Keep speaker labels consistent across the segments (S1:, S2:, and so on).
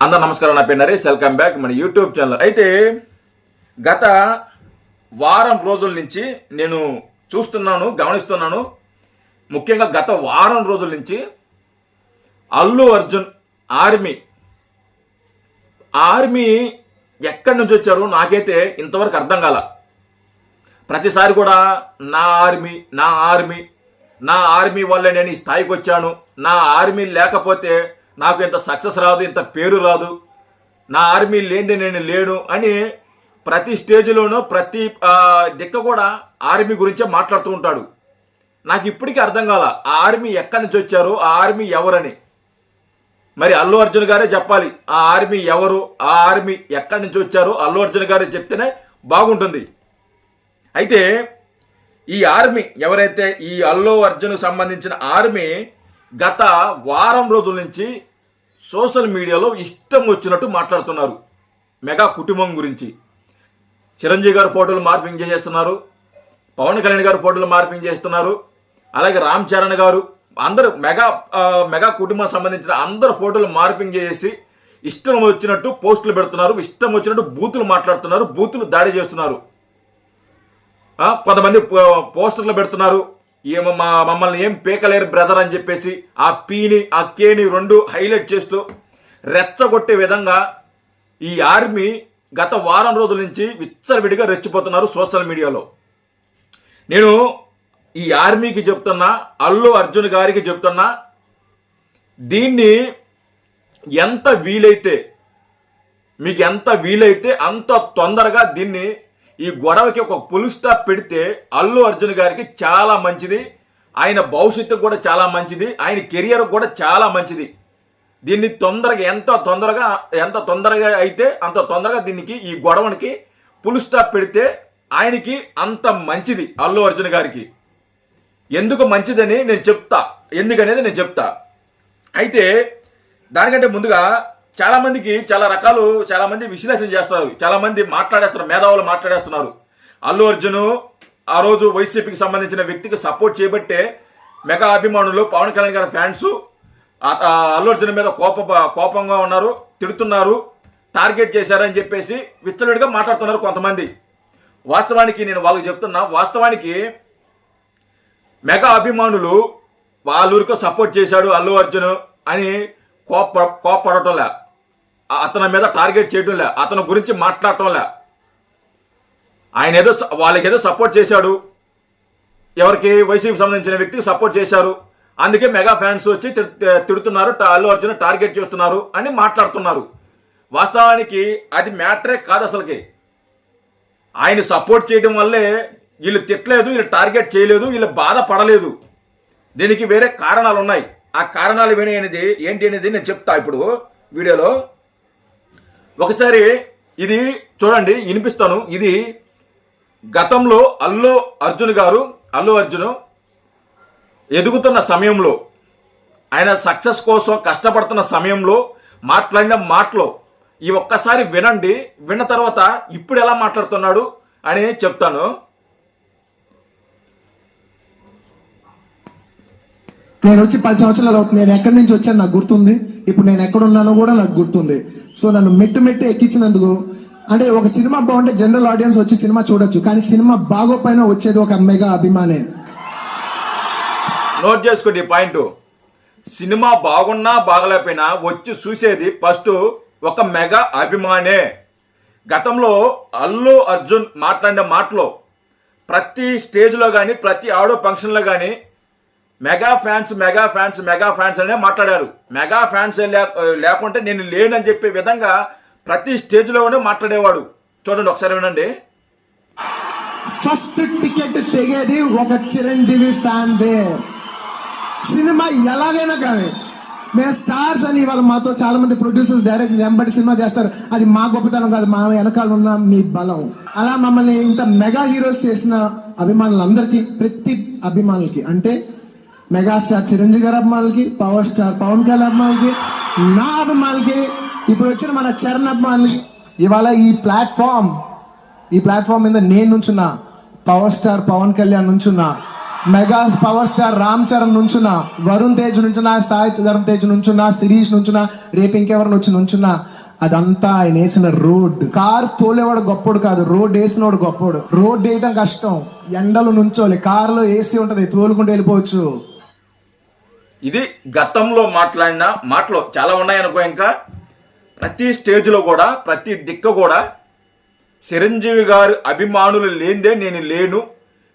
S1: అందరూ నమస్కారం. నా పేరు నరేష్. వెల్కమ్ బ్యాక్ మన యూట్యూబ్ ఛానల్. అయితే గత వారం రోజుల నుంచి నేను చూస్తున్నాను, గమనిస్తున్నాను. ముఖ్యంగా గత వారం రోజుల నుంచి అల్లు అర్జున్ ఆర్మీ ఎక్కడి నుంచి వచ్చారు నాకైతే ఇంతవరకు అర్థం కాల. ప్రతిసారి కూడా నా ఆర్మీ వల్లే నేను ఈ స్థాయికి వచ్చాను, నా ఆర్మీ లేకపోతే నాకు ఇంత సక్సెస్ రాదు, ఇంత పేరు రాదు, నా ఆర్మీ లేనిది నేను లేను అని ప్రతి స్టేజ్లోనూ ప్రతి దిక్క కూడా ఆర్మీ గురించే మాట్లాడుతూ ఉంటాడు. నాకు ఇప్పటికీ అర్థం కాల ఆ ఆర్మీ ఎక్కడి నుంచి వచ్చారు, ఆ ఆర్మీ ఎవరని. మరి అల్లు అర్జున్ గారే చెప్పాలి ఆ ఆర్మీ ఎవరు, ఆ ఆర్మీ ఎక్కడి నుంచి వచ్చారు, అల్లు అర్జున్ గారే చెప్తేనే బాగుంటుంది. అయితే ఈ ఆర్మీ ఎవరైతే ఈ అల్లు అర్జున్ సంబంధించిన ఆర్మీ గత వారం రోజుల నుంచి సోషల్ మీడియాలో ఇష్టం వచ్చినట్టు మాట్లాడుతున్నారు. మెగా కుటుంబం గురించి చిరంజీవి గారు ఫోటోలు మార్పింగ్ చేసేస్తున్నారు, పవన్ కళ్యాణ్ గారు ఫోటోలు మార్పింగ్ చేస్తున్నారు, అలాగే రామ్ చరణ్ గారు, అందరూ మెగా కుటుంబం సంబంధించిన అందరు ఫోటోలు మార్పింగ్ చేసి ఇష్టం వచ్చినట్టు పోస్టులు పెడుతున్నారు, ఇష్టం వచ్చినట్టు బూతులు మాట్లాడుతున్నారు, బూతులు దాడి చేస్తున్నారు. కొంతమంది పోస్టర్లు పెడుతున్నారు, మమ్మల్ని ఏం పీకలేరు బ్రదర్ అని చెప్పేసి ఆ పీని ఆ కేని రెండు హైలైట్ చేస్తూ రెచ్చగొట్టే విధంగా ఈ ఆర్మీ గత వారం రోజుల నుంచి విచ్చలవిడిగా రెచ్చిపోతున్నారు సోషల్ మీడియాలో. నేను ఈ ఆర్మీకి చెప్తున్నా, అల్లు అర్జున్ గారికి చెప్తున్నా, దీన్ని మీకు ఎంత వీలైతే అంత తొందరగా దీన్ని ఈ గొడవకి ఒక ఫుల్ స్టాప్ పెడితే అల్లు అర్జున్ గారికి చాలా మంచిది, ఆయన భవిష్యత్తు కూడా చాలా మంచిది, ఆయన కెరియర్ కూడా చాలా మంచిది. దీన్ని ఎంత తొందరగా అయితే అంత తొందరగా దీనికి ఈ గొడవనికి ఫుల్ స్టాప్ పెడితే ఆయనకి అంత మంచిది అల్లు అర్జున్ గారికి. ఎందుకు మంచిదని నేను చెప్తా, ఎందుకనేది నేను చెప్తా. అయితే దానికంటే ముందుగా చాలా మంది విశ్లేషణ చేస్తున్నారు, చాలా మంది మాట్లాడేస్తున్నారు, మేధావులు మాట్లాడేస్తున్నారు. అల్లు అర్జున్ ఆ రోజు వైసీపీకి సంబంధించిన వ్యక్తికి సపోర్ట్ చేయబట్టే మెగా అభిమానులు, పవన్ కళ్యాణ్ గారి ఫ్యాన్స్ అల్లు అర్జున్ మీద కోపంగా ఉన్నారు, తిడుతున్నారు, టార్గెట్ చేశారని చెప్పేసి విచ్చలవిడిగా మాట్లాడుతున్నారు కొంతమంది. వాస్తవానికి నేను వాళ్ళకి చెప్తున్నా, వాస్తవానికి మెగా అభిమానులు వాళ్ళూరికో సపోర్ట్ చేశాడు అల్లు అర్జున్ అని కోపడటంలే, అతని మీద టార్గెట్ చేయడంలే, అతని గురించి మాట్లాడటంలే. ఆయన వాళ్ళకేదో సపోర్ట్ చేశాడు, ఎవరికి వైసీపీకి సంబంధించిన వ్యక్తికి సపోర్ట్ చేశారు, అందుకే మెగా ఫ్యాన్స్ వచ్చి తిడుతున్నారు, అల్లు అర్జున్ టార్గెట్ చేస్తున్నారు అని మాట్లాడుతున్నారు. వాస్తవానికి అది మ్యాటరే కాదు. అసలుకి ఆయన సపోర్ట్ చేయడం వల్లే వీళ్ళు తిట్టలేదు, వీళ్ళు టార్గెట్ చేయలేదు, వీళ్ళు బాధపడలేదు. దీనికి వేరే కారణాలు ఉన్నాయి. ఆ కారణాలు ఏంటి అనేది నేను చెప్తా ఇప్పుడు వీడియోలో. ఒకసారి ఇది చూడండి, వినిపిస్తాను. ఇది గతంలో అల్లు అర్జున్ ఎదుగుతున్న సమయంలో, ఆయన సక్సెస్ కోసం కష్టపడుతున్న సమయంలో మాట్లాడిన మాటలు ఈ ఒక్కసారి వినండి. విన్న తర్వాత ఇప్పుడు ఎలా మాట్లాడుతున్నాడు అని చెప్తాను.
S2: నేను వచ్చి 10 సంవత్సరాలు అవుతుంది. నేను ఎక్కడి నుంచి వచ్చాను నాకు గుర్తుంది, ఇప్పుడు నేను ఎక్కడ ఉన్నానో కూడా నాకు గుర్తుంది. సో నన్ను మెట్టు ఎక్కించినందుకు, అంటే ఒక సినిమా బాగుంటే జనరల్ ఆడియన్స్ వచ్చి సినిమా చూడొచ్చు, కానీ సినిమా బాగోపోయినా వచ్చేది ఒక మెగా అభిమానే.
S1: నోట్ చేసుకోండి ఈ పాయింట్. సినిమా బాగున్నా బాగలేకపోయినా వచ్చి చూసేది ఫస్ట్ ఒక మెగా అభిమానే. గతంలో అల్లు అర్జున్ మాట్లాడిన మాటలో ప్రతి స్టేజ్లో కానీ ప్రతి ఆడియో ఫంక్షన్లో కానీ మెగా ఫ్యాన్స్ అనే మాట్లాడారు. మెగా ఫ్యాన్స్ లేకుంటే నేను లేనని చెప్పే విధంగా ప్రతి స్టేజ్లోనే మాట్లాడేవాడు. చూడండి ఒకసారి వినండి.
S2: ఫస్ట్ టికెట్ తెగేది ఒక చిరంజీవి ఫ్యాన్ దే. సినిమా ఎలాగైనా కానీ మేము స్టార్స్ అని ఇవాళ మాతో చాలా మంది ప్రొడ్యూసర్స్, డైరెక్టర్స్ ఎంబడి సినిమా చేస్తారు. అది మా గొప్పతనం కాదు, మా వెనకాల ఉన్న మీ బలం. అలా మమ్మల్ని ఇంత మెగా హీరోస్ చేసిన అభిమానులందరికీ, ప్రతి అభిమానులకి, అంటే మెగాస్టార్ చిరంజీవి గారి అభిమానులకి, పవర్ స్టార్ పవన్ కళ్యాణ్ అభిమానులకి, నా అభిమానులకి, ఇప్పుడు వచ్చిన మన చరణ్ అభిమానులకి, ఇవాళ ఈ ప్లాట్ఫామ్ మీద నేను నుంచున్నా, పవర్ స్టార్ పవన్ కళ్యాణ్ నుంచున్నా, mega power star Ram Charan నుంచున్నా, వరుణ్ తేజ్ నుంచున్నా, సాయి ధరమ్ తేజ్ నుంచున్నా, శిరీష్ నుంచున్నా, రేపు ఇంకెవరిని వచ్చి నుంచున్నా, అదంతా ఆయన వేసిన రోడ్. కార్ తోలేవాడు గొప్పోడు కాదు, రోడ్ వేసినవాడు గొప్పోడు. రోడ్ వేయడం కష్టం, ఎండలు నుంచోలి, కారులో ఏసీ ఉంటది, తోలుకుంటూ వెళ్ళిపోవచ్చు.
S1: ఇది గతంలో మాట్లాడిన మాటలు చాలా ఉన్నాయనుకో. ఇంకా ప్రతి స్టేజ్లో కూడా ప్రతి దిక్కు కూడా చిరంజీవి గారు అభిమానులు లేనిదే నేను లేను,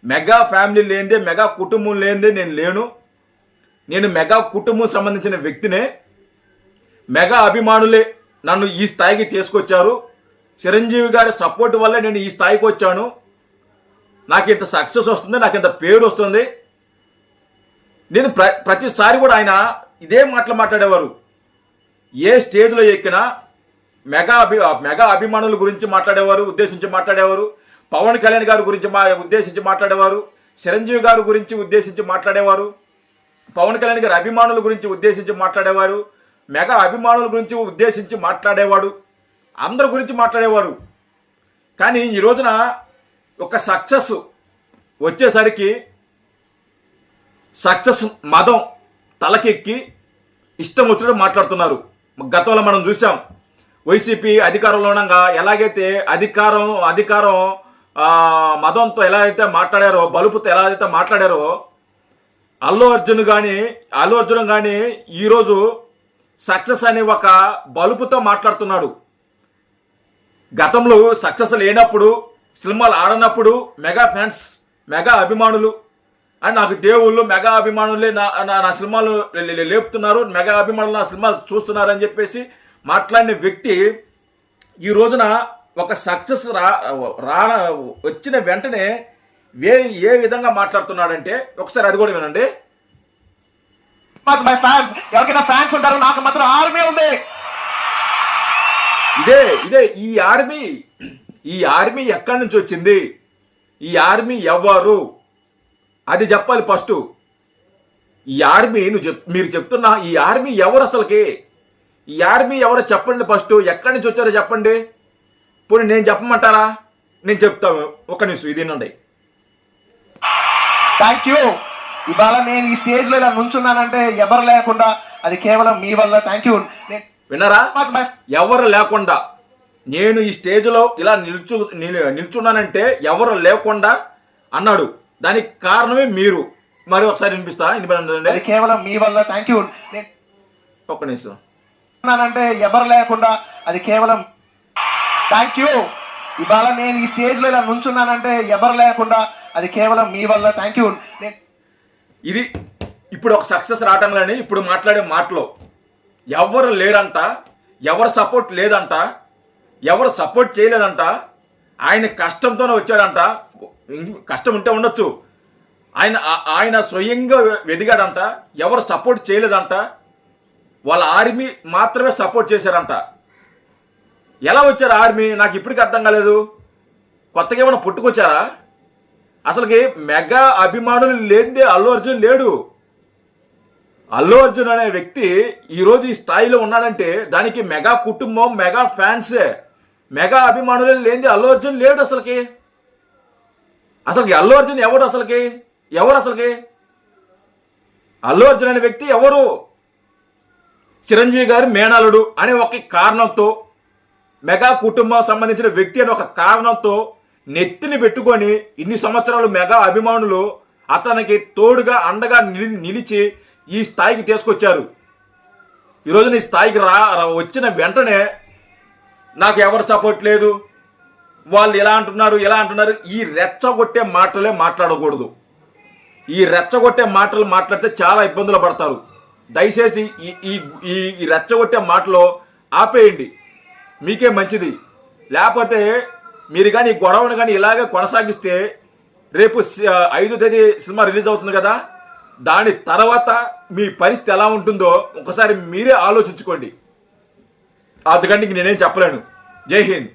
S1: మెగా ఫ్యామిలీ లేనిదే, మెగా కుటుంబం లేనిదే నేను లేను, నేను మెగా కుటుంబం సంబంధించిన వ్యక్తినే, మెగా అభిమానులే నన్ను ఈ స్థాయికి తీసుకొచ్చారు, చిరంజీవి గారి సపోర్ట్ వల్ల నేను ఈ స్థాయికి వచ్చాను, నాకు ఇంత సక్సెస్ వస్తుంది, నాకు ఇంత పేరు వస్తుంది. నేను ప్రతిసారి కూడా ఆయన ఇదే మాటలు మాట్లాడేవారు. ఏ స్టేజ్లో ఎక్కినా మెగా అభిమానుల గురించి మాట్లాడేవారు, ఉద్దేశించి మాట్లాడేవారు. పవన్ కళ్యాణ్ గారి గురించి ఉద్దేశించి మాట్లాడేవారు, చిరంజీవి గారి గురించి ఉద్దేశించి మాట్లాడేవారు, పవన్ కళ్యాణ్ గారి అభిమానుల గురించి ఉద్దేశించి మాట్లాడేవారు, మెగా అభిమానుల గురించి ఉద్దేశించి మాట్లాడేవాడు, అందరి గురించి మాట్లాడేవారు. కానీ ఈ రోజున ఒక సక్సెస్ వచ్చేసరికి సక్సెస్ మదం తలకెక్కి ఇష్టం వచ్చినట్టు మాట్లాడుతున్నారు. గతంలో మనం చూసాం, వైసీపీ అధికారంలో ఉండగా ఎలాగైతే అధికారం మదంతో ఎలా అయితే మాట్లాడారో, బలుపుతో ఎలా అయితే మాట్లాడారో, అల్లు అర్జున్ కానీ ఈరోజు సక్సెస్ అనే ఒక బలుపుతో మాట్లాడుతున్నాడు. గతంలో సక్సెస్ లేనప్పుడు, సినిమాలు ఆడనప్పుడు మెగా ఫ్యాన్స్, మెగా అభిమానులు అని నాకు దేవుళ్ళు, మెగా అభిమానులే నా సినిమాలు లేపుతున్నారు, మెగా అభిమానులు నా సినిమాలు చూస్తున్నారు అని చెప్పేసి మాట్లాడిన వ్యక్తి ఈ రోజున ఒక సక్సెస్ వచ్చిన వెంటనే ఏ విధంగా మాట్లాడుతున్నాడంటే ఒకసారి అది కూడా వినండి.
S3: మై ఫ్యాన్స్, ఎవరికైనా ఫ్యాన్స్ ఉంటారు, నాకు మాత్రం ఆర్మీ ఉంది.
S1: ఇదే ఈ ఆర్మీ ఎక్కడి నుంచి వచ్చింది, ఈ ఆర్మీ ఎవరు అది చెప్పాలి ఫస్ట్. ఈ ఆర్మీ మీరు చెప్తున్నా ఈ ఆర్మీ ఎవరు అసలుకి, ఈ ఆర్మీ ఎవరో చెప్పండి ఫస్ట్. ఎక్కడి నుంచి వచ్చారో చెప్పండి. పోనీ నేను చెప్పమంటారా? నేను చెప్తాను, ఒక నిమిషం ఇది వినండి.
S3: Thank you. ఇవాళ నేను ఈ స్టేజ్ లో ఇలా నుంచున్నానంటే ఎవరు లేకుండా అది కేవలం మీ వల్ల. Thank you.
S1: విన్నారా? ఎవరు లేకుండా నేను ఈ స్టేజ్లో ఇలా నిల్చున్నానంటే ఎవరు లేకుండా అన్నాడు. దానికి కారణమే మీరు. మరి ఒకసారి వినిపిస్తా,
S3: అది కేవలం మీ వల్ల. Thank you.
S1: ఒక్క నిమిషం.
S3: అంటే ఎవరు లేకుండా అది కేవలం. Thank you. ఇవాళ నేను ఈ స్టేజ్ లో ఇలా నుంచున్నానంటే ఎవరు లేకుండా అది కేవలం మీ వల్ల. Thank you.
S1: ఇది ఇప్పుడు ఒక సక్సెస్ రావటంలోని ఇప్పుడు మాట్లాడే మాటలో ఎవరు లేరంట, ఎవరు సపోర్ట్ లేదంట, ఎవరు సపోర్ట్ చేయలేదంట, ఆయన కష్టంతోనే వచ్చాడంట. కష్టం ఉంటే ఉండొచ్చు, ఆయన స్వయంగా ఎదిగాడంట. ఎవరు సపోర్ట్ చేయలేదంట, వాళ్ళ ఆర్మీ మాత్రమే సపోర్ట్ చేశారంట. ఎలా వచ్చారు ఆర్మీ నాకు ఇప్పటికీ అర్థం కాలేదు. కొత్తగా ఏమైనా పుట్టుకొచ్చారా? అసలుకి మెగా అభిమానులు లేనిదే అల్లు అర్జున్ లేడు. అల్లు అర్జున్ అనే వ్యక్తి ఈరోజు ఈ స్థాయిలో ఉన్నాడంటే దానికి మెగా కుటుంబం, మెగా ఫ్యాన్సే. మెగా అభిమానులు లేనిదే అల్లు అర్జున్ లేడు. అసలుకి అల్లు అర్జున్ ఎవరు? అసలుకి అల్లు అర్జున్ అనే వ్యక్తి ఎవరు? చిరంజీవి గారి మేనలుడు అనే ఒక కారణంతో, మెగా కుటుంబం సంబంధించిన వ్యక్తి అనే ఒక కారణంతో నెత్తిని పెట్టుకొని ఇన్ని సంవత్సరాలు మెగా అభిమానులు అతనికి తోడుగా అండగా నిలిచి ఈ స్థాయికి తీసుకొచ్చారు. ఈరోజు ఈ స్థాయికి వచ్చిన వెంటనే నాకు ఎవరు సపోర్ట్ లేదు, వాళ్ళు ఎలా అంటున్నారు, ఈ రెచ్చగొట్టే మాటలే మాట్లాడకూడదు. ఈ రెచ్చగొట్టే మాటలు మాట్లాడితే చాలా ఇబ్బందులు పడతారు. దయచేసి ఈ రెచ్చగొట్టే మాటలో ఆపేయండి, మీకే మంచిది. లేకపోతే మీరు కానీ ఈ గొడవను కానీ ఇలాగే కొనసాగిస్తే రేపు 5వ తేదీ సినిమా రిలీజ్ అవుతుంది కదా, దాని తర్వాత మీ పరిస్థితి ఎలా ఉంటుందో ఒకసారి మీరే ఆలోచించుకోండి. అందుకని నేనేం చెప్పలేను. జై హింద్.